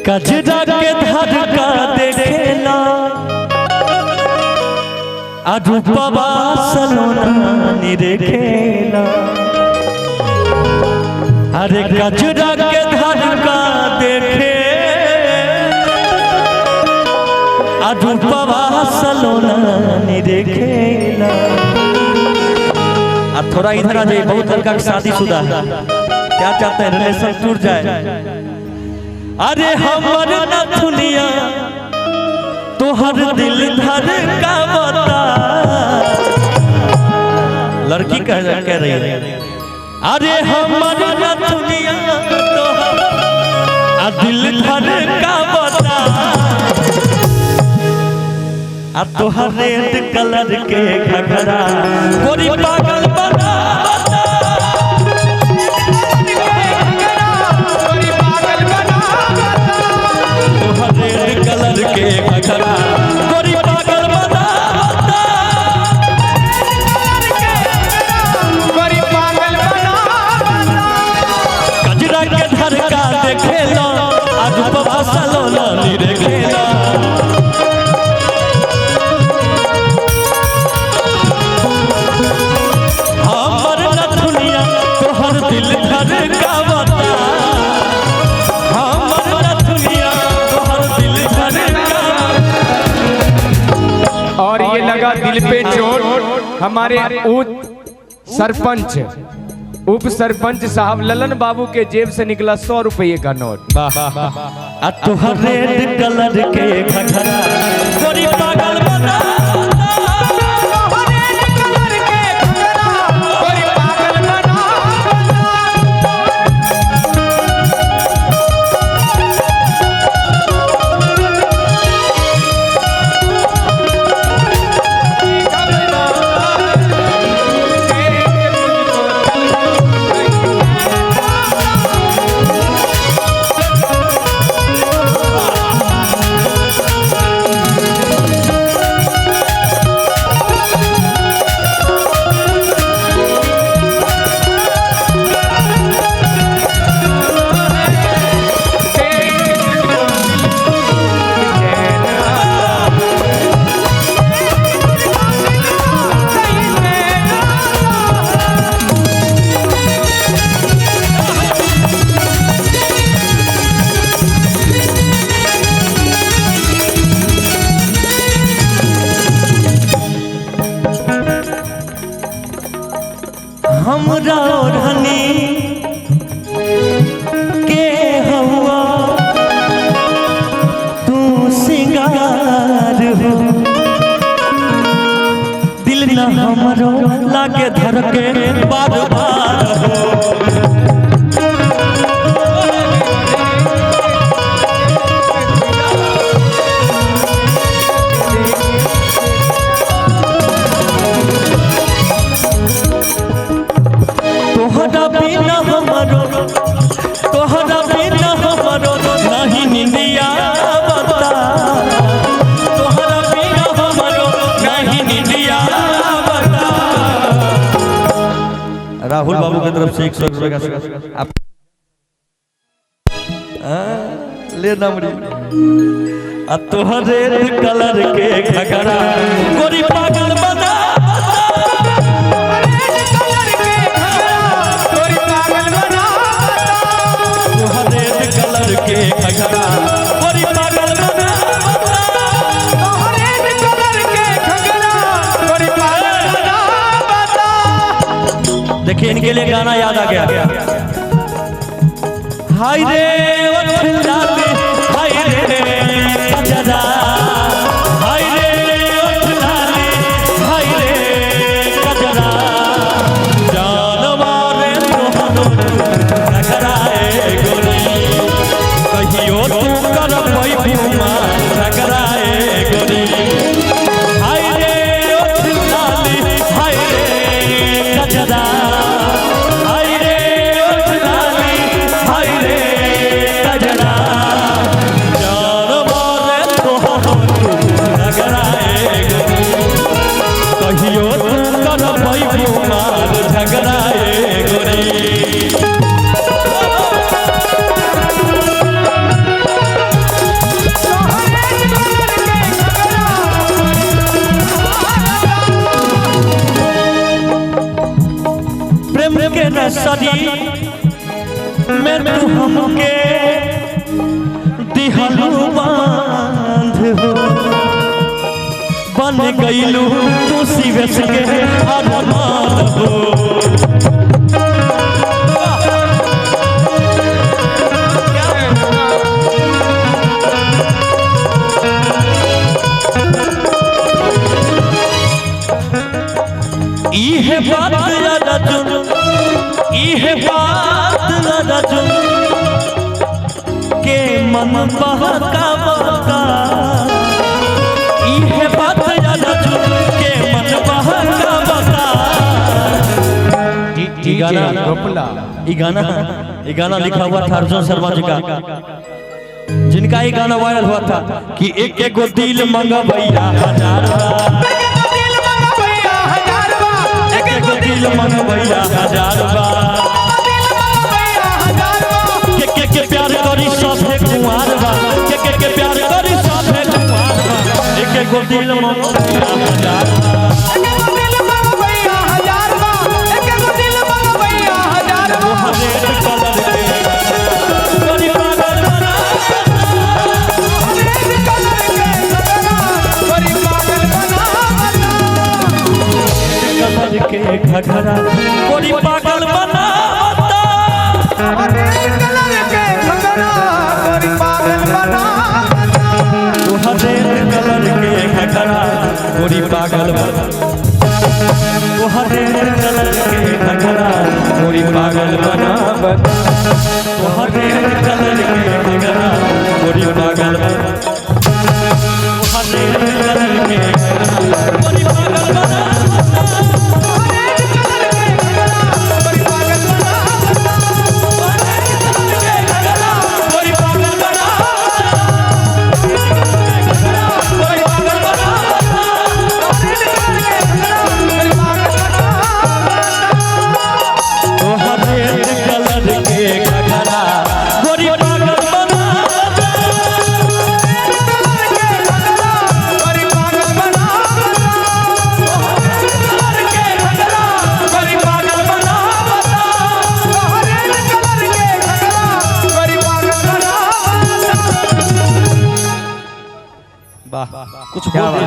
कजरा के धर का देखेला रूपवा सलोना निरेखेला। अरे कजरा के धर का देखे रूपवा सलोना निरेखेला। अब थोड़ा इधर आ जाइए, बहुत लड़का शादीशुदा है, क्या चाहते हैं रिलेशन टूट जाए। अरे हमर नथुनिया तोहर दिल धर का बता, लड़की कह रही है। अरे हमर नथुनिया तोहर दिल धर का बता, अब तोहर रेड कलर के घघरा गोरी पागल बना। रेड कलर के घघरा गोरी पागल बना, गोरी पागल बना। कजरा के धर का देखेला रूपवा सलोना निरेखेला। हमर नथुनिया तोहर दिल धर का बता, और ये लगा दिल पे चोट। हमारे उप सरपंच साहब ललन बाबू के जेब से निकला 100 रुपये का नोट। तोहर रेड कलर के घघरा गोरी पागल बना, हमरा ओढ़नी के हुआ तू सिंगार हो, दिल न हमरो लागे धड़के बार बार हो। तोहरा बिना हमरो नहीं निंदिया बता, तोहरा बिना हमरो नहीं निंदिया बता। राहुल बाबू की तरफ से 100 रुपये का ले नमरी। तोहर रेड कलर के घघरा गोरी पागल बना, कलर के घघरा गोरी पागल बना, रेड कलर के घघरा गोरी पागल बना। देखिए इनके लिए गाना याद आ गया। हाय रे ओठ लाली, हाय रे कजरा, हाय रे ओठ लाली, हाय रे कजरा। जानवा रे तोहरो घघरा गोरी, कहियो तू कर पैमा घघरा गोरी। हाय रे ओठ लाली, हाय रे कजरा, हाय रे ओठ लाली, हाय रे कजरा। गईलू तू शिवेश के अरमान हो। इहे बात राजुन, इहे बात राजुन के मन बहकावता, इहे बात राजुन के मन बहकावता। ये गाना लिखा हुआ था अर्जुन शर्मा जी का, जिनका ये गाना वायरल हुआ था कि एक एक गो दिल मंगा भैया हजार दिल मन भैया हजार के प्यार करी सब है कुमार बा, के प्यार करी सब है कुमार बा। एक एक गो दिल मन भैया हजार बा, हरेक कलर के बड़ी पागल बना, कलर के घघरा बड़ी पागल बना, गोरी पागल बना, हरे कलर के घघरा गोरी पागल बना, हरे कलर के घघरा गोरी पागल बना, हरे कलर के घघरा गोरी पागल बना। कुछ बोल